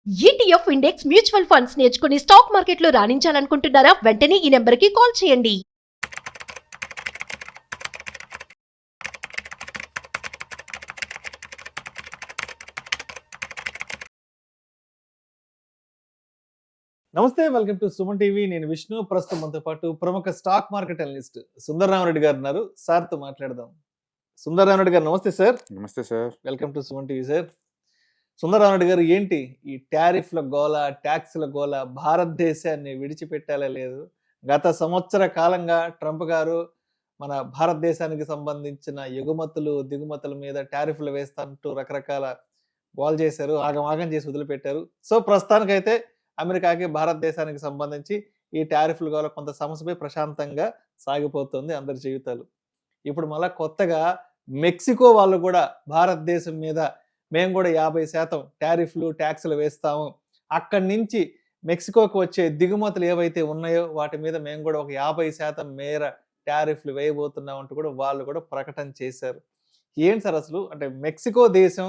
ETF index mutual funds నేర్చుకుని stock మార్కెట్లో రాణించాలనుకుంటున్నారా? వెంటనే ఈ నెంబర్కి కాల్ చేయండి. నమస్తే, వెల్కమ్ టు సుమన్ టీవీ. నేను విష్ణు. ప్రస్తుతం మనతో పాటు ప్రముఖ స్టాక్ మార్కెట్ అనలిస్ట్ సుందరరామరెడ్డి గారు ఉన్నారు. సార్తో మాట్లాడదాం. సుందరరామరెడ్డి గారు నమస్తే సార్. నమస్తే sir. Welcome to Suman TV sir. Sundararamareddy గారు, ఏంటి ఈ టారిఫ్ల గోల, ట్యాక్స్ల గోల? భారతదేశాన్ని విడిచిపెట్టాలే లేదు. గత సంవత్సర కాలంగా ట్రంప్ గారు మన భారతదేశానికి సంబంధించిన ఎగుమతులు దిగుమతుల మీద టారిఫ్లు వేస్తాంటూ రకరకాల గోల్ చేశారు, ఆగం చేసి వదిలిపెట్టారు. సో ప్రస్తుతానికైతే అమెరికాకి భారతదేశానికి సంబంధించి ఈ టారిఫ్లు గోల కొంత సమస్యపై ప్రశాంతంగా సాగిపోతుంది అందరి జీవితాలు. ఇప్పుడు మళ్ళా కొత్తగా మెక్సికో వాళ్ళు కూడా భారతదేశం మీద మేము కూడా 50% టారిఫ్లు ట్యాక్స్లు వేస్తాము, అక్కడి నుంచి మెక్సికోకి వచ్చే దిగుమతులు ఏవైతే ఉన్నాయో వాటి మీద మేము కూడా ఒక 50% మేర టారిఫ్లు వేయబోతున్నాం అంటూ కూడా వాళ్ళు కూడా ప్రకటన చేశారు. ఏంటి సార్ అసలు, అంటే మెక్సికో దేశం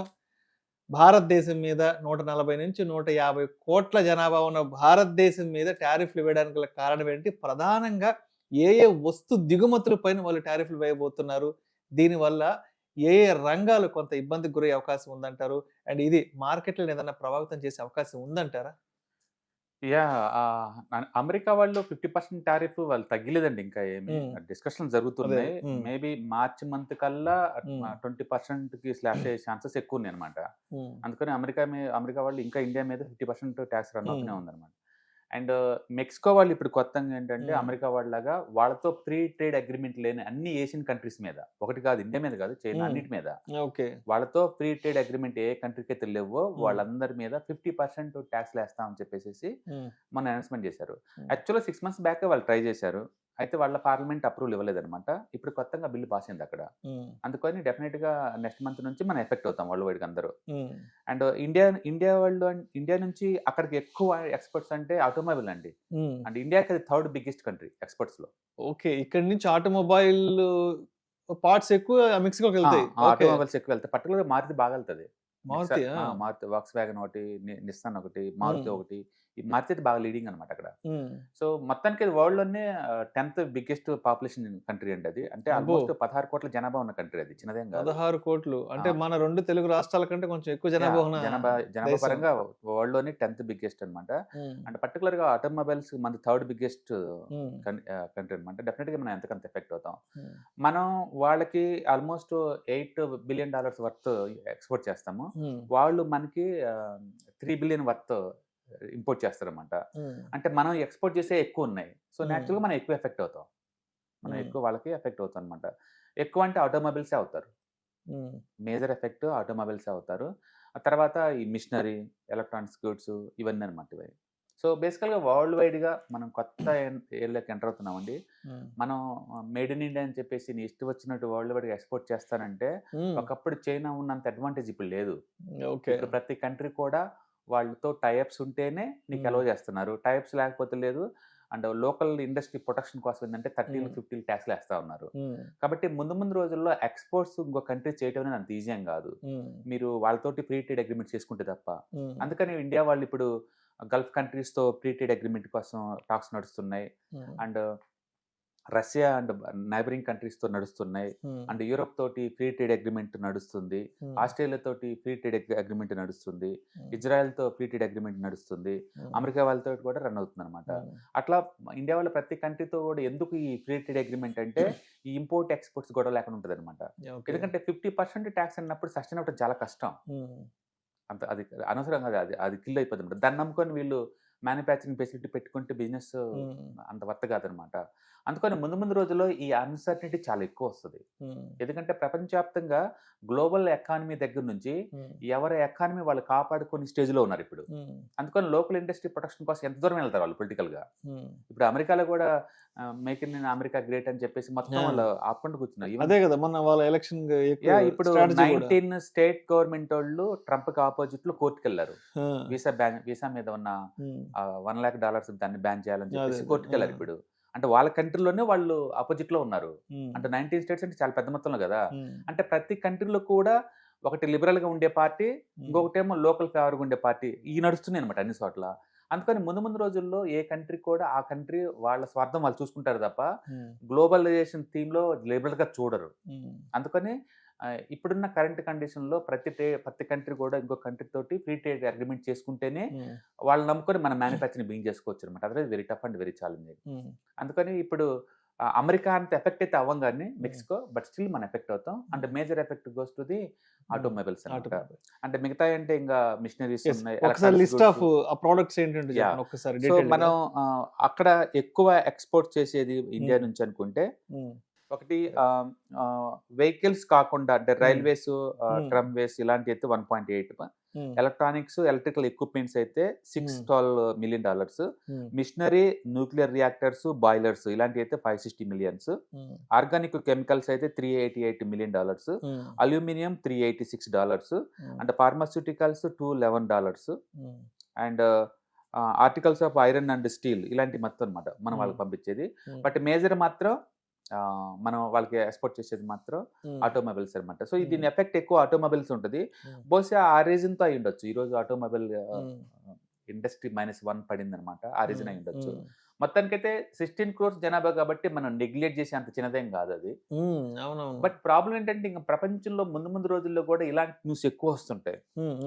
భారతదేశం మీద 140 నుంచి 150 కోట్ల జనాభా ఉన్న భారతదేశం మీద టారిఫ్లు వేయడానికి గల కారణం ఏంటి? ప్రధానంగా ఏ వస్తు దిగుమతుల పైన వాళ్ళు టారిఫ్లు వేయబోతున్నారు? దీనివల్ల ఏ రంగాలు కొంత ఇబ్బందికి గురయ్యే అవకాశం ఉందంటారు? అండ్ ఇది మార్కెట్లను ఏదైనా ప్రభావితం చేసే అవకాశం ఉందంటారా? అమెరికా వాళ్ళు 50% టారిఫ్ వాళ్ళు తగ్గిలేదండి. ఇంకా ఏమి డిస్కషన్ జరుగుతున్నాయి. మేబీ మార్చి మంత్ కల్లా 20% స్లాష్ అయ్యే ఛాన్సెస్ ఎక్కువ ఉన్నాయి అనమాట. అందుకని అమెరికా వాళ్ళు ఇంకా ఇండియా మీద 50% ట్యాక్స్ రన్ అవుతూనే ఉందన్నమాట. అండ్ మెక్సికో వాళ్ళు ఇప్పుడు కొత్తగా ఏంటంటే అమెరికా వాళ్ళలాగా వాళ్ళతో ఫ్రీ ట్రేడ్ అగ్రిమెంట్ లేని అన్ని ఏషియన్ కంట్రీస్ మీద, ఒకటి కాదు, ఇండియా మీద కాదు, చైనా అన్నిటి మీద వాళ్ళతో ఫ్రీ ట్రేడ్ అగ్రిమెంట్ ఏ కంట్రీకి అయితే లేవో వాళ్ళందరి మీద 50% ట్యాక్స్ వేస్తామని చెప్పేసి మొన్న అనౌన్స్మెంట్ చేశారు. యాక్చువల్గా 6 months బ్యాక్ వాళ్ళు ట్రై చేశారు, అయితే వాళ్ళ పార్లమెంట్ అప్రూవల్ ఇవ్వలేదన్నమాట. ఇప్పుడు కొత్తగా బిల్లు పాస్ అయింది అక్కడ. అందుకని డెఫినెట్ గా నెక్స్ట్ మంత్ నుంచి మనం ఎఫెక్ట్ అవుతాం వరల్డ్ వైడ్ అందరూ. అండ్ ఇండియా నుంచి అక్కడికి ఎక్కువ ఎక్స్పోర్ట్స్ అంటే ఆటోమొబైల్ అండి. అండ్ ఇండియాకి అది 3rd బిగ్గెస్ట్ కంట్రీ ఎక్స్పోర్ట్స్ లో. ఓకే, ఇక్కడ నుంచి ఆటోమొబైల్ పార్ట్స్ ఎక్కువ మెక్సికోకి వెళ్తాయి. ఆటోమొబైల్స్ ఎక్కువ వెళ్తాయి. పర్టికులర్ మారుతి బాగా వెళ్తుంది. మారుతి, వాక్స్ వ్యాగన్ ఒకటి, నిస్సాన్ ఒకటి, మారుతి ఒకటి. ఈ మారుతి అయితే బాగా లీడింగ్ అనమాట అక్కడ. సో మొత్తానికి వరల్డ్ లోనే 10th బిగ్గెస్ట్ పాపులేషన్ కంట్రీ అండి అది. అంటే ఆల్మోస్ట్ 16 కోట్ల జనాభా ఉన్న కంట్రీ అది, చిన్నదేం కాదు. 16 కోట్లు అంటే మన 2 తెలుగు రాష్ట్రాల కంటే కొంచెం ఎక్కువ జనాభా పరంగా వరల్డ్ లోనే 10th బిగ్గెస్ట్ అనమాట. అంటే పర్టికులర్ గా ఆటోమొబైల్స్ మన 3rd బిగ్గెస్ట్ కంట్రీ అనమాట. డెఫినెట్ గా మనం ఎంతకంత ఎఫెక్ట్ అవుతాం. మనం వాళ్ళకి ఆల్మోస్ట్ $8 బిలియన్ వర్త్ ఎక్స్పోర్ట్ చేస్తాము, వాళ్ళు మనకి 3 బిలియన్ వర్త్ ఇంపోర్ట్ చేస్తారన్నమాట. అంటే మనం ఎక్స్పోర్ట్ చేసే ఎక్కువ ఉన్నాయి. సో న్యాచురల్గా మనం ఎక్కువ ఎఫెక్ట్ అవుతాం, మనం ఎక్కువ వాళ్ళకి ఎఫెక్ట్ అవుతాం అనమాట. ఎక్కువ అంటే ఆటోమొబైల్సే అవుతారు, మేజర్ ఎఫెక్ట్ ఆటోమొబైల్సే అవుతారు. ఆ తర్వాత ఈ మిషనరీ, ఎలక్ట్రానిక్స్ గూడ్స్, ఇవన్నీ అనమాట ఇవి. సో బేసికల్గా వరల్డ్ వైడ్గా మనం కొత్త ఏరియాలోకి ఎంటర్ అవుతున్నామండి. మనం మేడ్ ఇన్ ఇండియా అని చెప్పేసి నీ ఇష్టం వచ్చినట్టు వరల్డ్ వైడ్గా ఎక్స్పోర్ట్ చేస్తానంటే, ఒకప్పుడు చైనా ఉన్నంత అడ్వాంటేజ్ ఇప్పుడు లేదు. ఇప్పుడు ప్రతి కంట్రీ కూడా వాళ్ళతో టైఅప్స్ ఉంటేనే నీకు అలౌ చేస్తున్నారు, టైఅప్స్ లేకపోతే లేదు. అండ్ లోకల్ ఇండస్ట్రీ ప్రొటెక్షన్ కోసం ఏంటంటే 30-50 ట్యాక్స్లు వేస్తా ఉన్నారు. కాబట్టి ముందు రోజుల్లో ఎక్స్పోర్ట్స్ ఇంకో కంట్రీ చేయడం అనేది అంత ఈజీ ఏం కాదు, మీరు వాళ్ళతోటి ఫ్రీ ట్రేడ్ అగ్రిమెంట్ చేసుకుంటే తప్ప. అందుకని ఇండియా వాళ్ళు ఇప్పుడు గల్ఫ్ కంట్రీస్ తో ఫ్రీ ట్రేడ్ అగ్రిమెంట్ కోసం టాక్స్ నడుస్తున్నాయి. And Russia and neighbouring countries తో నడుస్తున్నాయి. అండ్ యూరోప్ తోటి ఫ్రీ ట్రేడ్ అగ్రిమెంట్ నడుస్తుంది, ఆస్ట్రేలియా తోటి ఫ్రీ ట్రేడ్ అగ్రిమెంట్ నడుస్తుంది, ఇజ్రాయెల్ తో ఫ్రీ ట్రేడ్ అగ్రిమెంట్ నడుస్తుంది, అమెరికా వాళ్ళతో కూడా రన్ అవుతుంది అనమాట. అట్లా ఇండియా వాళ్ళ ప్రతి కంట్రీతో కూడా ఎందుకు ఈ ఫ్రీ ట్రేడ్ అగ్రిమెంట్ అంటే ఈ ఇంపోర్ట్ ఎక్స్పోర్ట్స్ గొడవ లేకుండా ఉంటుంది అనమాట. ఎందుకంటే 50% ట్యాక్స్ అన్నప్పుడు సస్టైన్ అవ్వడం చాలా కష్టం, అంత అది అనవసరం కదా, అది కిల్ అయిపోతుంది. దాన్ని నమ్ముకొని వీళ్ళు మ్యానుఫ్యాక్చరింగ్ ఫెసిలిటీ పెట్టుకుంటే బిజినెస్ అంత వర్త్ కాదనమాట. అందుకని ముందు రోజుల్లో ఈ అన్సర్టనిటీ చాలా ఎక్కువ వస్తుంది. ఎందుకంటే ప్రపంచవ్యాప్తంగా గ్లోబల్ ఎకానమీ దగ్గర నుంచి ఎవరి ఎకానమీ వాళ్ళు కాపాడుకునే స్టేజ్ లో ఉన్నారు ఇప్పుడు. అందుకని లోకల్ ఇండస్ట్రీ ప్రొటెక్షన్ కోసం ఎంత దూరం వెళ్తారు వాళ్ళు పొలిటికల్ గా. ఇప్పుడు అమెరికాలో కూడా మేక్ ఇన్ అమెరికా గ్రేట్ అని చెప్పేసి మొత్తం వాళ్ళు ఆపుకుంటూ కూర్చున్నారు. ఇప్పుడు 19 స్టేట్ గవర్నమెంట్ వాళ్ళు ట్రంప్ కి ఆపోజిట్ లో కోర్టుకు వెళ్ళారు. వీసా మీద ఉన్న $1 lakh దాన్ని బ్యాన్ చేయాలని చెప్పేసి కోర్టుకు వెళ్ళారు. ఇప్పుడు అంటే వాళ్ళ కంట్రీలోనే వాళ్ళు ఆపోజిట్ లో ఉన్నారు. అంటే 19 స్టేట్స్ అంటే చాలా పెద్ద మొత్తంలో కదా. అంటే ప్రతి కంట్రీలో కూడా ఒకటి లిబరల్ గా ఉండే పార్టీ, ఇంకొకటేమో లోకల్ ఫేవర్గా ఉండే పార్టీ, ఈ నడుస్తున్నాయి అనమాట అన్ని చోట్ల. అందుకని ముందు ముందు రోజుల్లో ఏ కంట్రీ కూడా ఆ కంట్రీ వాళ్ళ స్వార్థం వాళ్ళు చూసుకుంటారు తప్ప గ్లోబలైజేషన్ థీమ్ లో లిబరల్ గా చూడరు. అందుకని ఇప్పుడున్న కరెంట్ కండిషన్ లో ప్రతి కంట్రీ కూడా ఇంకో కంట్రీ తోటి ఫ్రీ ట్రేడ్ అగ్రిమెంట్ చేసుకుంటేనే వాళ్ళు నమ్ముకొని మన మ్యానుఫ్యాక్చరింగ్ బిగింగ్ చేసుకోవచ్చు అనమాట. Otherwise very tough and very challenging. అందుకని ఇప్పుడు అమెరికా అంత ఎఫెక్ట్ అయితే అవ్వం కానీ మెక్సికో, బట్ స్టిల్ మనం ఎఫెక్ట్ అవుతాం. And major effect goes to the automobiles అనమాట. అంటే మిగతా అంటే ఇంకా మిషనరీస్ ఉన్నాయి. లిస్ట్ ఆఫ్ ప్రొడక్ట్స్ ఏంటంటే సో మనం అక్కడ ఎక్కువ ఎక్స్పోర్ట్ చేసేది ఇండియా నుంచి అనుకుంటే, ఒకటి వెహికల్స్ కాకుండా అంటే రైల్వేస్, ట్రమ్వేస్ ఇలాంటి అయితే 1.8, ఎలక్ట్రానిక్స్, ఎలక్ట్రికల్ ఎక్విప్మెంట్స్ అయితే $612 million, machinery, nuclear reactors, boilers ఇలాంటి అయితే $560 million, ఆర్గానిక్ కెమికల్స్ అయితే $388 million, aluminium $386, and pharmaceuticals $211, and articles of iron and steel ఇలాంటి మొత్తం అనమాట మనం వాళ్ళకి పంపించేది. బట్ మేజర్ మాత్రం మనం వాళ్ళకి ఎక్స్పోర్ట్ చేసేది మాత్రం ఆటోమొబైల్స్ అనమాట. సో దీని ఎఫెక్ట్ ఎక్కువ ఆటోమొబైల్స్ ఉంటుంది. బహుశా ఆ రీజన్ తో అయి ఉండొచ్చు ఈ రోజు ఆటోమొబైల్ ఇండస్ట్రీ -1 పడింది అనమాట. ఆ రీజన్ అయి ఉండొచ్చు. మొత్తానికైతే 16 crores జనాభా కాబట్టి మనం నెగ్లెక్ట్ చేసే అంత చిన్నదేం కాదు అది. బట్ ప్రాబ్లం ఏంటంటే ఇంకా ప్రపంచంలో ముందు రోజుల్లో కూడా ఇలాంటి న్యూస్ ఎక్కువ వస్తుంటాయి.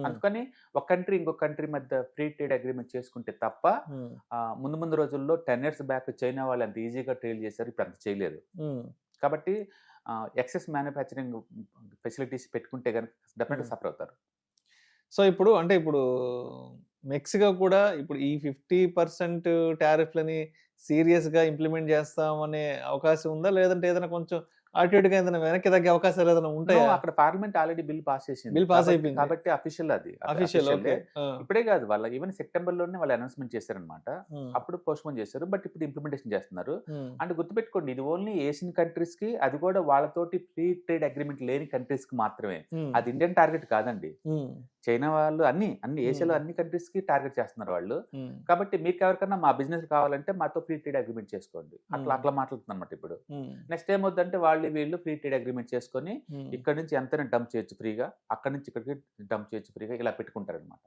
అందుకని ఒక కంట్రీ ఇంకొక కంట్రీ మధ్య ఫ్రీ ట్రేడ్ అగ్రిమెంట్ చేసుకుంటే తప్ప ముందు రోజుల్లో 10 years బ్యాక్ చైనా వాళ్ళు అంత ఈజీగా ట్రేడ్ చేశారు, ఇప్పుడు అంత చేయలేదు. కాబట్టి ఎక్సెస్ మ్యానుఫ్యాక్చరింగ్ ఫెసిలిటీస్ పెట్టుకుంటే కనుక డెఫినెట్గా సఫర్ అవుతారు. సో ఇప్పుడు మెక్సికో కూడా ఇప్పుడు ఈ 50% టారిఫ్లని సీరియస్ గా ఇంప్లిమెంట్ చేస్తామనే అవకాశం ఉందా, లేదంటే ఏదైనా కొంచెం అటు ఇటుగా ఏదైనా వెనక్కి తగ్గే అవకాశాలు ఏదైనా ఉంటాయా? అక్కడ పార్లమెంట్ ఆల్రెడీ బిల్ పాస్ చేసింది. బిల్ పాస్ అయిపోయింది కాబట్టి అఫీషియల్ అది అఫీషియల్. ఇప్పుడే కాదు, వాళ్ళ ఈవెన్ సెప్టెంబర్ లోనే వాళ్ళు అనౌన్స్మెంట్ చేశారనమాట. అప్పుడు పోస్ట్పోన్ చేశారు, బట్ ఇప్పుడు ఇంప్లిమెంటేషన్ చేస్తున్నారు. అంటే గుర్తుపెట్టుకోండి, ఇది ఓన్లీ ఏషియన్ కంట్రీస్ కి, అది కూడా వాళ్ళతోటి ఫ్రీ ట్రేడ్ అగ్రిమెంట్ లేని కంట్రీస్ కి మాత్రమే. అది ఇండియన్ టార్గెట్ కాదండి. చైనా వాళ్ళు అన్ని ఏషియాలో అన్ని కంట్రీస్ కి టార్గెట్ చేస్తున్నారు వాళ్ళు. కాబట్టి మీకు ఎవరికన్నా మా బిజినెస్ కావాలంటే మాతో ఫ్రీ ట్రేడ్ అగ్రిమెంట్ చేసుకోండి, అట్లా మాట్లాడుతుంది అనమాట. ఇప్పుడు నెక్స్ట్ ఏమవుతుందంటే వీళ్ళు ఫ్రీ ట్రేడ్ అగ్రిమెంట్ చేసుకొని ఇక్కడ నుంచి ఎంతైనా డంప్ చేయొచ్చు ఫ్రీగా, అక్కడ నుంచి ఇక్కడికి డంప్ చేయొచ్చు ఫ్రీగా, ఇలా పెట్టుకుంటారు అనమాట.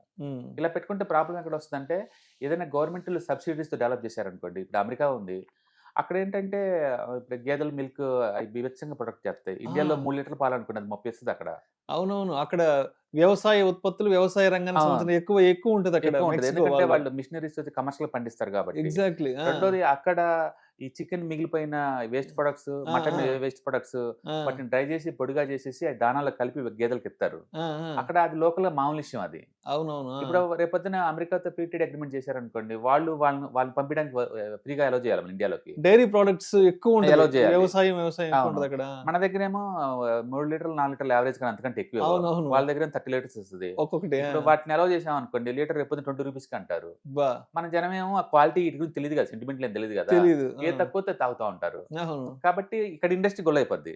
ఇలా పెట్టుకుంటే ప్రాబ్లం ఎక్కడ వస్తుందంటే, ఏదైనా గవర్నమెంట్ సబ్సిడీస్ తో డెవలప్ చేశారనుకోండి, ఇప్పుడు అమెరికా ఉంది, అక్కడ ఏంటంటే ఇప్పుడు గేదెల మిల్క్ బీభత్సంగా ప్రొడక్ట్ చేస్తాయి. ఇండియాలో 3 లీటర్ల పాలు అనుకున్నది 30 ఇస్తుంది అక్కడ. అవునవును, అక్కడ వ్యవసాయ ఉత్పత్తులు, వ్యవసాయ రంగానికి ఎక్కువ ఉంటుంది అక్కడ. ఎందుకంటే వాళ్ళు మిషనరీస్ కమర్షియల్ పండిస్తారు కాబట్టి. ఎగ్జాక్ట్లీ. రెండోది అక్కడ ఈ చికెన్ మిగిలిపోయిన waste products, mutton waste products వాటిని డ్రై చేసి పొడిగా చేసేసి దానాల్లో కలిపి గేదెలకు ఇస్తారు. అక్కడ అది లోకల్ మామూలు విషయం అది. అవునవును. ఇప్పుడు రేపొద్దున అమెరికాతో ఫ్రీ ట్రేడ్ అగ్రిమెంట్ చేశారనుకోండి, వాళ్ళని పంపించడానికి ఫ్రీగా అలో చేయాలి ఇండియాలోకి. డైరీ ప్రొడక్ట్స్ ఎక్కువ అలో చేయాలి. వ్యవసాయం అక్కడ. మన దగ్గర ఏమో 3 లీటర్లు 4 లీటర్లు యావరేజ్ కానీ అంతకంటే ఎక్కువ. వాళ్ళ దగ్గర 30 లీటర్స్ వస్తుంది ఒక్కొక్కటి. వాటిని అలో చేసాం అనుకోండి, లీటర్ రేపు 20 rupees కి అంటారు. మన జనం ఏమో ఆ క్వాలిటీ ఇటు గురించి తెలియదు కదా, సెంటిమెంట్ ఏం తెలియదు కదా, ఏ తక్కువ తాగుతూ ఉంటారు. కాబట్టి ఇక్కడ ఇండస్ట్రీ గొల్ల అయిపోద్ది.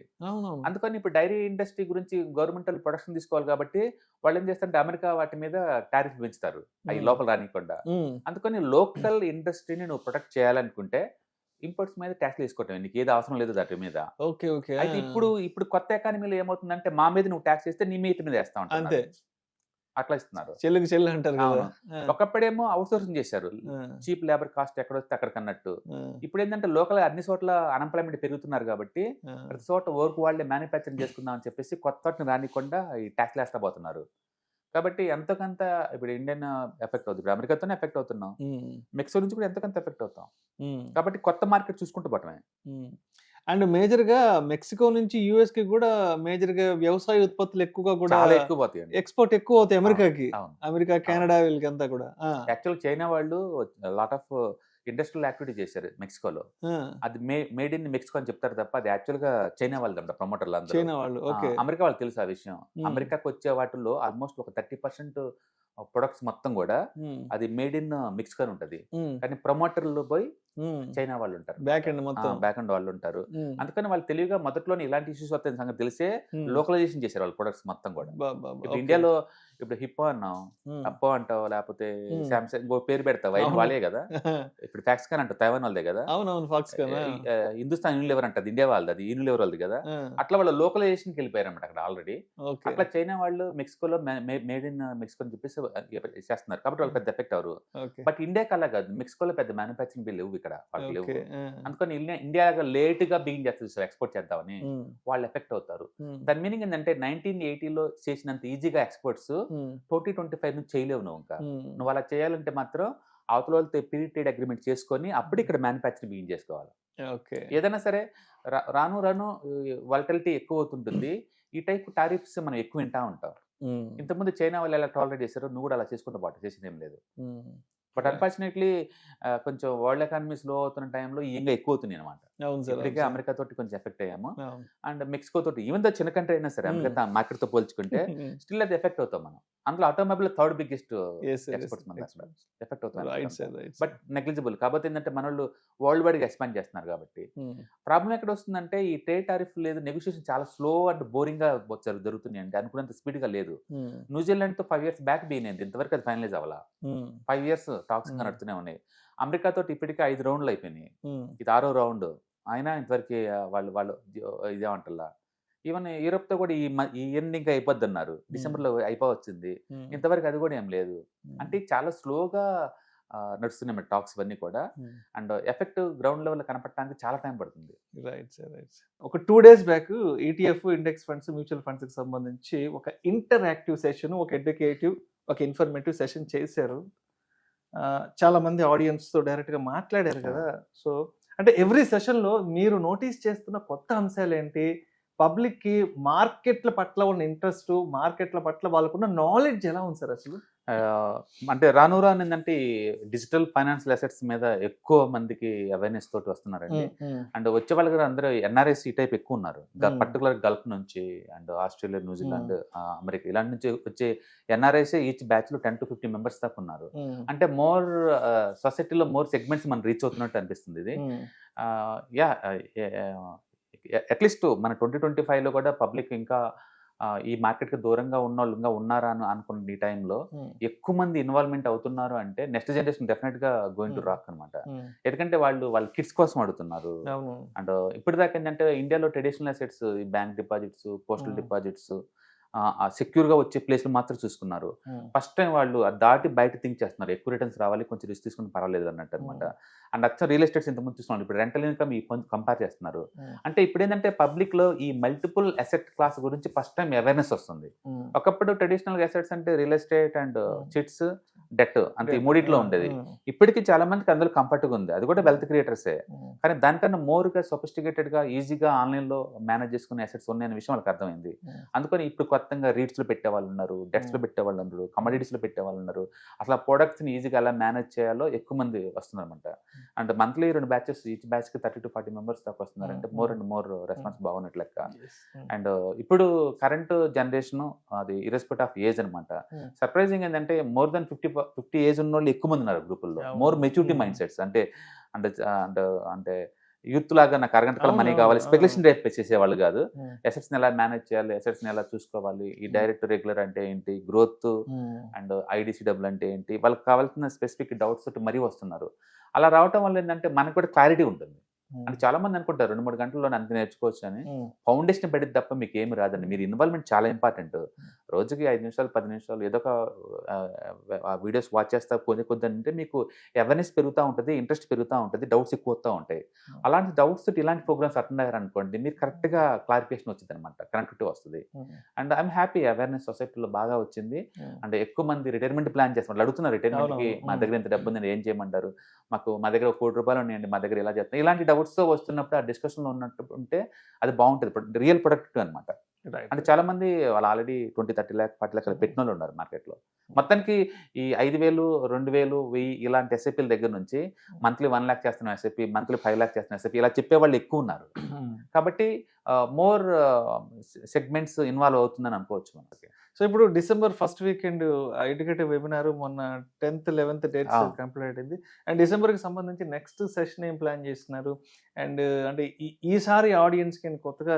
అందుకని ఇప్పుడు డైరీ ఇండస్ట్రీ గురించి గవర్నమెంట్ ప్రొడక్షన్ తీసుకోవాలి కాబట్టి వాళ్ళు ఏం చేస్తారంటే అమెరికా వాటి మీద టారిఫ్ పెంచుతారు, అవి లోపల రానికుండా. అందుకని లోకల్ ఇండస్ట్రీని నువ్వు ప్రొటెక్ట్ చేయాలనుకుంటే ఇంపోర్ట్స్ మీద ట్యాక్స్ వేసుకోవటం, నీకు ఏది అవసరం లేదు దాటి మీద. అయితే ఇప్పుడు కొత్త ఎకానమీలో ఏమవుతుందంటే, మా మీద నువ్వు ట్యాక్స్ వేస్తే నీ మీద వేస్తా ఉంటావు, అట్లా ఇస్తున్నారు. చెల్లు అంటారు. ఒకప్పుడేమో అవుట్ సోర్సింగ్ చేశారు, చీప్ లేబర్ కాస్ట్ ఎక్కడ వస్తే అక్కడికి అన్నట్టు. ఇప్పుడు ఏంటంటే లోకల్ అన్ని చోట్ల అన్ఎంప్లాయ్మెంట్ పెరుగుతున్నారు కాబట్టి ప్రతి చోట వర్క్ వాళ్ళే మ్యానుఫ్యాక్చరింగ్ చేసుకుందాం అని చెప్పేసి కొత్త వాటిని రానికుండా ఈ ట్యాక్స్ వేస్తా పోతున్నారు. కాబట్టి ఎంతకంత ఇప్పుడు ఇండియన్ ఎఫెక్ట్ అవుతుంది, ఇప్పుడు అమెరికాతోనే ఎఫెక్ట్ అవుతున్నాం, మెక్సికో నుంచి కూడా ఎంతకంత ఎఫెక్ట్ అవుతాం. కాబట్టి కొత్త మార్కెట్ చూసుకుంటూ పోవటమే. అండ్ మేజర్ గా మెక్సికో నుంచి యుఎస్ కి కూడా మేజర్ గా వ్యవసాయ ఉత్పత్తులు ఎక్కువగా కూడా ఎక్కువ పోతాయి, ఎక్స్పోర్ట్ ఎక్కువ అవుతాయి అమెరికాకి. అమెరికా, కెనడా వీళ్ళకి అంతా కూడా. యాక్చువల్ చైనా వాళ్ళు లాట్ ఆఫ్ ఇండస్ట్రియల్ యాక్టివిటీ చేశారు మెక్సికోలో. అది మేడ్ ఇన్ మెక్సికో అని చెప్తారు తప్ప అది యాక్చువల్ గా చైనా వాళ్ళంట ప్రమోటర్లు అందరూ. అమెరికా వాళ్ళు తెలుసు ఆ విషయం. అమెరికాకి వచ్చే వాటిల్లో ఆల్మోస్ట్ ఒక 30% ప్రొడక్ట్స్ మొత్తం కూడా అది మేడ్ ఇన్ మెక్సికో ఉంటది, కానీ ప్రమోటర్లు పోయి చైనా వాళ్ళు ఉంటారు, బ్యాక్ ఎండ్ మొత్తం బ్యాక్ అండ్ వాళ్ళు ఉంటారు. అందుకని వాళ్ళు తెలివిగా మొదట్లోనే ఇలాంటి ఇష్యూస్ వస్తాయని సంగతి తెలిసే లోకలైజేషన్ చేశారు వాళ్ళ ప్రొడక్ట్స్ మొత్తం కూడా. ఇప్పుడు ఇండియాలో ఇప్పుడు హిప్పో అన్నాం, అప్పో అంటావు, లేకపోతే సామ్సంగ్ ఇంకో పేరు పెడతావు, అయిన వాళ్ళే కదా. ఇప్పుడు ఫ్యాక్స్కాన్ అంటావు, తైవాన్ వాళ్ళదే కదా. హిందుస్థాన్ యూనిలివర్ అంటది, ఇండియా వాళ్ళది, అది యూనిలివర్ వాళ్ళది కదా. అట్లా వాళ్ళు లోకలైజేషన్కి వెళ్ళిపోయారు అన్నమాట అక్కడ ఆల్రెడీ. అట్లా చైనా వాళ్ళు మెక్సికోలో మేడ్ ఇన్ మెక్సికో అని చెప్పేసి చేస్తున్నారు, కాబట్టి వాళ్ళు పెద్ద ఎఫెక్ట్ అవరు. బట్ ఇండియాకి అలా కాదు, మెక్సికోలో పెద్ద మ్యానుఫ్యాక్చరింగ్ బిల్ లేవు ఇక్కడ, వాళ్ళకి లేవు. అందుకని ఇండియా లేట్ గా బిగిన్ చేస్తారు ఎక్స్పోర్ట్ చేద్దామని, వాళ్ళు ఎఫెక్ట్ అవుతారు. దాని మీనింగ్ ఏంటంటే 1980లో చేసినంత ఈజీగా ఎక్స్పోర్ట్స్ 2025 నుంచి చేయలేవు నువ్వు. ఇంకా నువ్వు అలా చేయాలంటే మాత్రం అవతల వాళ్ళతో పీరియడ్ ట్రేడ్ అగ్రిమెంట్ చేసుకొని అప్పుడు ఇక్కడ మ్యానుఫ్యాక్చరింగ్ బిగిన్ చేసుకోవాలి. ఏదైనా సరే రాను రాను వాలటిలిటీ ఎక్కువ అవుతుంటుంది. ఈ టైప్ టారిఫ్స్ మనం ఎక్కువ వింటా ఉంటాం. ఇంతకుముందు చైనా వాళ్ళు ఎలా టాలరేట్ చేశారో నువ్వు కూడా అలా చేసుకుంటూ పాటు చేసింది ఏం లేదు. బట్ అన్ఫార్చునేట్లీ కొంచెం వరల్డ్ ఎకానమీ స్లో అవుతున్న టైంలో ఇంకా ఎక్కువ అవుతున్నాయి అనమాట. ఇప్పటికే అమెరికా తోటి కొంచెం ఎఫెక్ట్ అయ్యాము, అండ్ మెక్సికో తోటి, ఈవెన్ దో చిన్న కంట్రీ అయినా సరే అమెరికా మార్కెట్ తో పోల్చుకుంటే స్టిల్ అది ఎఫెక్ట్ అవుతాం మనం. అందులో ఆటోమొబైల్ థర్డ్ బిగ్గెస్ట్ ఎక్స్పోర్ట్స్ మన ఎఫెక్ట్ అవుతుంది, బట్ నెగ్లిజిబుల్. కాబట్టి ఏంటంటే మన వాళ్ళు వరల్డ్ వైడ్ గా ఎక్స్పాండ్ చేస్తున్నారు కాబట్టి. ప్రాబ్లం ఎక్కడ వస్తుందంటే ఈ ట్రేడ్ టారిఫ్ లేదు, నెగోషియేషన్ చాలా స్లో అండ్ బోరింగ్ గా జరుగుతున్నాయి, అంటే అనుకున్నంత స్పీడ్ గా లేదు. న్యూజిలాండ్ తో 5 years బ్యాక్ బీన్ అయింది, ఇంతవరకు అది ఫైనలైజ్ అవ్వాలా. 5 years టాక్స్ గా నడుతూనే ఉన్నాయి. అమెరికా తోటి ఇప్పటికే 5 రౌండ్లు అయిపోయినాయి, ఇది 6వ రౌండ్ అయినా ఇంతవరకు వాళ్ళు ఇదేమంటారా. ఈవెన్ యూరోప్ తో కూడా ఈ ఎండ్ ఇంకా అయిపోద్ది అన్నారు, డిసెంబర్ లో అయిపోవచ్చింది, ఇంతవరకు అది కూడా ఏం లేదు. అంటే చాలా స్లోగా నడుస్తున్నాయి టాక్స్ ఇవన్నీ కూడా, అండ్ ఎఫెక్ట్ గ్రౌండ్ లెవెల్ కనపడటానికి చాలా టైం పడుతుంది. Right sir, right sir. ఒక 2 days back ETF index funds, mutual funds కి సంబంధించి ఒక ఇంటరాక్టివ్ సెషన్, ఒక ఎడ్యుకేటివ్, ఒక ఇన్ఫర్మేటివ్ సెషన్ చేశారు. చాలా మంది ఆడియన్స్ తో డైరెక్ట్ గా మాట్లాడారు కదా. సో అంటే ఎవ్రీ సెషన్ లో మీరు నోటీస్ చేస్తున్న కొత్త అంశాలు ఏంటి, పబ్లిక్ కి మార్కెట్ల పట్ల ఉన్న ఇంట్రెస్ట్, మార్కెట్ల పట్ల వాళ్ళకున్న నాలెడ్జ్ ఎలా ఉంది సార్ అసలు? అంటే రాను రాను ఏంటంటే డిజిటల్ ఫైనాన్షియల్ అసెట్స్ మీద ఎక్కువ మందికి అవేర్నెస్ తోటి వస్తున్నారండి. అండ్ వచ్చే వాళ్ళ దగ్గర అందరూ ఎన్ఆర్ఐస్ ఈ టైప్ ఎక్కువ ఉన్నారు, పర్టికులర్ గల్ఫ్ నుంచి అండ్ ఆస్ట్రేలియా, న్యూజిలాండ్, అమెరికా ఇలాంటి నుంచి వచ్చే ఎన్ఆర్ఐస్ ఈచ్ బ్యాచ్ లో 10 to 15 members దాకా ఉన్నారు. అంటే మోర్ సొసైటీలో మోర్ సెగ్మెంట్స్ మనం రీచ్ అవుతున్నట్టు అనిపిస్తుంది ఇది. అట్లీస్ట్ మన 2025లో కూడా పబ్లిక్ ఇంకా ఈ మార్కెట్ కి దూరంగా ఉన్న వాళ్ళు ఇంకా ఉన్నారా అని అనుకున్న ఈ టైంలో ఎక్కువ మంది ఇన్వాల్వ్మెంట్ అవుతున్నారు అంటే నెక్స్ట్ జనరేషన్ డెఫినెట్ గా గోయింగ్ టు రాక్ అనమాట. ఎందుకంటే వాళ్ళ కిడ్స్ కోసం అడుగుతున్నారు. అండ్ ఇప్పటిదాకా ఏంటంటే ఇండియాలో ట్రెడిషనల్ అసెట్స్, ఈ bank deposits, postal deposits, secure గా వచ్చే ప్లేస్లు మాత్రం చూసుకున్నారు. ఫస్ట్ టైం వాళ్ళు దాటి బయట థింక్ చేస్తున్నారు, ఎక్కువ రిటర్న్స్ రావాలి, కొంచెం రిస్క్ తీసుకుని పర్వాలేదు అన్నట్టు అనమాట. అండ్ అచ్చం రియల్ ఎస్టేట్స్ ఇంతకుముందు చూస్తున్నారు, ఇప్పుడు రెంటల్ ఇన్కమ్ కంపేర్ చేస్తున్నారు. అంటే ఇప్పుడు ఏంటంటే పబ్లిక్ లో ఈ మల్టిపుల్ అసెట్ క్లాస్ గురించి ఫస్ట్ టైం అవేర్నెస్ వస్తుంది. ఒకప్పుడు ట్రెడిషనల్ అసెట్స్ అంటే real estate and chits, debt అంతే ఈ మూడిట్లో ఉండేది. ఇప్పటికీ చాలా మందికి అందులో కంఫర్ట్ గా ఉంది, అది కూడా వెల్త్ క్రియేటర్సే. కానీ దానికన్నా మోర్ గా సొఫిస్టికేటెడ్ గా ఈజీగా ఆన్లైన్ లో మేనేజ్ చేసుకునే అసెట్స్ ఉన్నాయనే విషయం వాళ్ళకి అర్థమైంది. అందుకని ఇప్పుడు కొత్తగా రీట్స్ లో పెట్టే వాళ్ళు ఉన్నారు, డెట్స్ లో పెట్టే వాళ్ళు ఉన్నారు, కమోడిటీస్ లో పెట్టే వాళ్ళు ఉన్నారు. అసలు ఆ ప్రొడక్ట్స్ ని ఈజీగా ఎలా మేనేజ్ చేయాలో ఎక్కువ మంది వస్తున్నారు అనమాట. And monthly 2 batches, each batch కి 30 to 40 members దాకా వస్తున్నారు. అంటే మోర్ అండ్ మోర్ రెస్పాన్స్ బాగున్నట్లు లెక్క. అండ్ ఇప్పుడు కరెంట్ జనరేషన్ అది ఇర్రెస్పెక్ట్ ఆఫ్ ఏజ్ అనమాట. సర్ప్రైజింగ్ ఏంటంటే మోర్ దెన్ 50 ఏజ్ ఉన్న వాళ్ళు ఎక్కువ మంది ఉన్నారు గ్రూపుల్లో. మోర్ మెచ్యూరిటీ మైండ్ సెట్స్, అంటే అంటే యూత్ లాగా నాకు అరగంటకాల మనీ కావాలి, స్పెక్యులేషన్ రేట్ చేసేవాళ్ళు కాదు. అసెట్స్ ని ఎలా మేనేజ్ చేయాలి, అసెట్స్ ని ఎలా చూసుకోవాలి, ఈ డైరెక్ట్ రెగ్యులర్ అంటే ఏంటి, గ్రోత్ అండ్ IDCW అంటే ఏంటి, వాళ్ళకి కావాల్సిన స్పెసిఫిక్ డౌట్స్ తోటి మరీ వస్తున్నారు. అలా రావటం వల్ల ఏంటంటే మనకు కూడా క్లారిటీ ఉంటుంది. అంటే చాలా మంది అనుకుంటారు 2-3 గంటల్లో అంత నేర్చుకోవచ్చు అని. ఫౌండేషన్ పెడితే తప్ప మీకు ఏమి రాదండి. మీరు ఇన్వాల్వ్మెంట్ చాలా ఇంపార్టెంట్. రోజుకి 5 నిమిషాలు 10 నిమిషాలు ఏదో ఒక వీడియోస్ వాచ్ చేస్తా కొద్ది అంటే మీకు అవేర్నెస్ పెరుగుతూ ఉంటుంది, ఇంట్రెస్ట్ పెరుగుతూ ఉంటుంది, డౌట్స్ ఎక్కువ వస్తూ ఉంటాయి. అలాంటి డౌట్స్ తోటి ఇలాంటి ప్రోగ్రామ్స్ అటెండ్ అయ్యారనుకోండి, మీరు కరెక్ట్గా క్లారిఫికేషన్ వచ్చింది అనమాట, కనెక్టివిటీ వస్తుంది. అండ్ ఐఎమ్ హ్యాపీ అవేర్నెస్ సొసైటీలో బాగా వచ్చింది. అండ్ ఎక్కువ మంది రిటైర్మెంట్ ప్లాన్ చేస్తున్నారు, అడుగుతున్నారు రిటైర్మెంట్కి మా దగ్గర ఎంత డబ్బు ఉంది, ఏం చేయమంటారు, మా దగ్గర 1 కోటి రూపాయలు ఉన్నాయండి, మా దగ్గర ఎలా చేస్తాం, ఇలాంటి డౌట్స్ తో వస్తున్నప్పుడు ఆ డిస్కషన్ లో ఉన్నట్టు ఉంటే అది బాగుంటుంది, రియల్ ప్రొడక్టివ్ అనమాట. అంటే చాలా మంది వాళ్ళు ఆల్రెడీ 20-30 lakh 40 lakh పెట్టిన వాళ్ళు ఉన్నారు మార్కెట్ లో. మొత్తానికి ఈ 5,000, 2,000, 1,000 ఇలాంటి ఎస్ఐపీల దగ్గర నుంచి మంత్లీ 1 lakh చేస్తున్న ఎస్ఐపీ, మంత్లీ 5 lakh చేస్తున్న ఎస్ఐపీ ఇలా చెప్పే వాళ్ళు ఎక్కువ ఉన్నారు. కాబట్టి మోర్ సెగ్మెంట్స్ ఇన్వాల్వ్ అవుతుందని అనుకోవచ్చు మనకి. సో ఇప్పుడు December first weekend educative webinar మొన్న 10th 11th డేట్స్ కంప్లీట్ అయింది. అండ్ డిసెంబర్కి సంబంధించి నెక్స్ట్ సెషన్ ఏం ప్లాన్ చేస్తున్నారు? అండ్ అంటే ఈసారి ఆడియన్స్కి కొత్తగా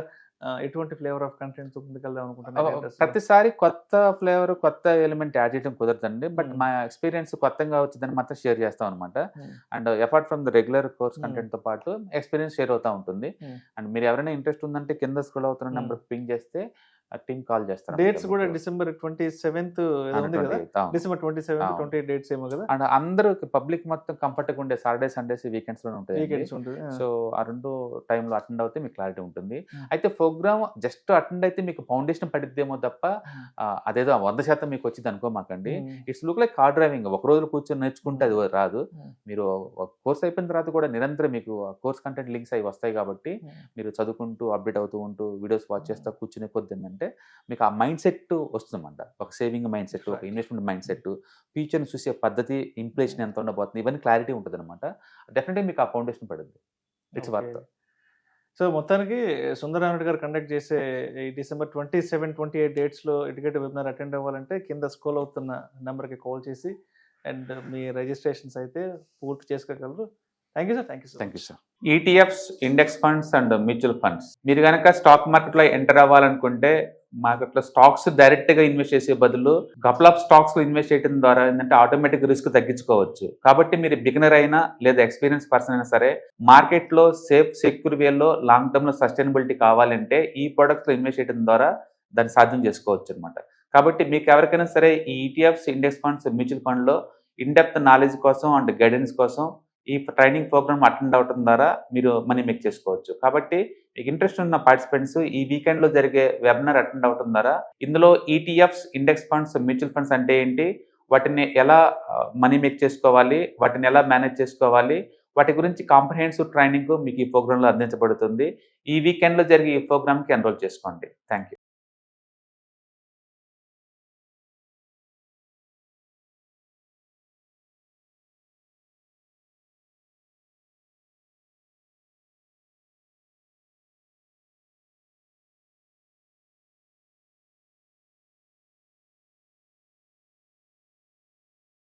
ఎటువంటి ఫ్లేవర్ ఆఫ్ కంటెంట్ ముందుకెళ్దాం అనుకుంటున్నారు? ప్రతిసారి కొత్త ఫ్లేవర్ కొత్త ఎలిమెంట్ యాడ్ చేయడం కుదరదండి, బట్ మా ఎక్స్పీరియన్స్ కొత్తగా వచ్చిందని మాత్రం షేర్ చేస్తాం అనమాట. And apart from the regular course content తో పాటు ఎక్స్పీరియన్స్ షేర్ అవుతా ఉంటుంది. అండ్ మీరు ఎవరైనా ఇంట్రెస్ట్ ఉందంటే కింద స్క్రోల్ అవుతున్న నెంబర్ పింగ్ చేస్తే టీమ్ కాల్ చేస్తారు. డేట్స్ కూడా డిసెంబర్ 27th ఉంది కదా, డిసెంబర్ 27th 28 డేట్స్ ఏమో కదా. అండ్ అందరూ పబ్లిక్ మొత్తం కంఫర్ట్ గా ఉండే సాటర్డే సండేస్ వీకెండ్స్ లో ఉంటాయి. సో ఆ రెండు టైంలో అటెండ్ అవుతే మీకు క్లారిటీ ఉంటుంది. అయితే ప్రోగ్రామ్ జస్ట్ అటెండ్ అయితే మీకు ఫౌండేషన్ పడిద్దేమో తప్ప అదేదో 100% మీకు వచ్చింది అనుకోమాకండి. It's look like car driving. ఒక రోజు కూర్చొని నేర్చుకుంటే అది రాదు. మీరు కోర్స్ అయిపోయిన తర్వాత కూడా నిరంతరం మీకు కోర్స్ కంటెంట్ లింక్స్ అవి వస్తాయి కాబట్టి మీరు చదువుకుంటూ అప్డేట్ అవుతూ ఉంటూ వీడియోస్ వాచ్ చేస్తా కూర్చునే కొద్ది ఏంటంటే మీకు ఆ మైండ్ సెట్ వస్తుందన్నమాట. ఒక సేవింగ్ మైండ్ సెట్, ఒక ఇన్వెస్ట్మెంట్ మైండ్ సెట్, ఫ్యూచర్ని చూసే పద్ధతి, ఇన్ఫ్లేషన్ ఎంత ఉండబోతుంది, ఇవన్నీ క్లారిటీ ఉంటుంది అనమాట. డెఫినెట్గా మీకు ఆ ఫౌండేషన్ పడుతుంది. It's worth. సో మొత్తానికి సుందరరామరెడ్డి గారు కండక్ట్ చేసే ఈ డిసెంబర్ 27, 28 డేట్స్లో ఎడ్యుకేటివ్ వెబినార్ అటెండ్ అవ్వాలంటే కింద స్క్రోల్ అవుతున్న నెంబర్కి కాల్ చేసి అండ్ మీ రిజిస్ట్రేషన్స్ అయితే పూర్తి చేసుకోగలరు. Thank you sir. Thank you sir. ETFs, index funds and mutual funds మీరు కనుక స్టాక్ మార్కెట్లో ఎంటర్ అవ్వాలనుకుంటే మార్కెట్లో స్టాక్స్ డైరెక్ట్గా ఇన్వెస్ట్ చేసే బదులు కపుల్ ఆఫ్ స్టాక్స్ ఇన్వెస్ట్ చేయడం ద్వారా ఏంటంటే ఆటోమేటిక్ రిస్క్ తగ్గించుకోవచ్చు. కాబట్టి మీరు బిగినర్ అయినా లేదా ఎక్స్పీరియన్స్ పర్సన్ అయినా సరే మార్కెట్లో సేఫ్ సెక్యూర్ వేలో లాంగ్ టర్మ్లో సస్టైనబిలిటీ కావాలంటే ఈ ప్రొడక్ట్స్లో ఇన్వెస్ట్ చేయడం ద్వారా దాన్ని సాధ్యం చేసుకోవచ్చు అనమాట. కాబట్టి మీకు ఎవరికైనా సరే ఈ ఈటీఎఫ్స్, ఇండెక్స్ ఫండ్స్, మ్యూచువల్ ఫండ్లో ఇన్డెప్త్ నాలెడ్జ్ కోసం అండ్ గైడెన్స్ కోసం ఈ ట్రైనింగ్ ప్రోగ్రామ్ అటెండ్ అవడం ద్వారా మీరు మనీ మేక్ చేసుకోవచ్చు. కాబట్టి మీకు ఇంట్రెస్ట్ ఉన్న పార్టిసిపెంట్స్ ఈ వీకెండ్లో జరిగే వెబినార్ అటెండ్ అవడం ద్వారా ఇందులో ETFs, index funds, mutual funds అంటే ఏంటి, వాటిని ఎలా మనీ మేక్ చేసుకోవాలి, వాటిని ఎలా మేనేజ్ చేసుకోవాలి, వాటి గురించి కాంప్రహెన్సివ్ ట్రైనింగ్ మీకు ఈ ప్రోగ్రాంలో అందించబడుతుంది. ఈ వీకెండ్లో జరిగే ఈ ప్రోగ్రామ్కి ఎన్రోల్ చేసుకోండి. Thank you.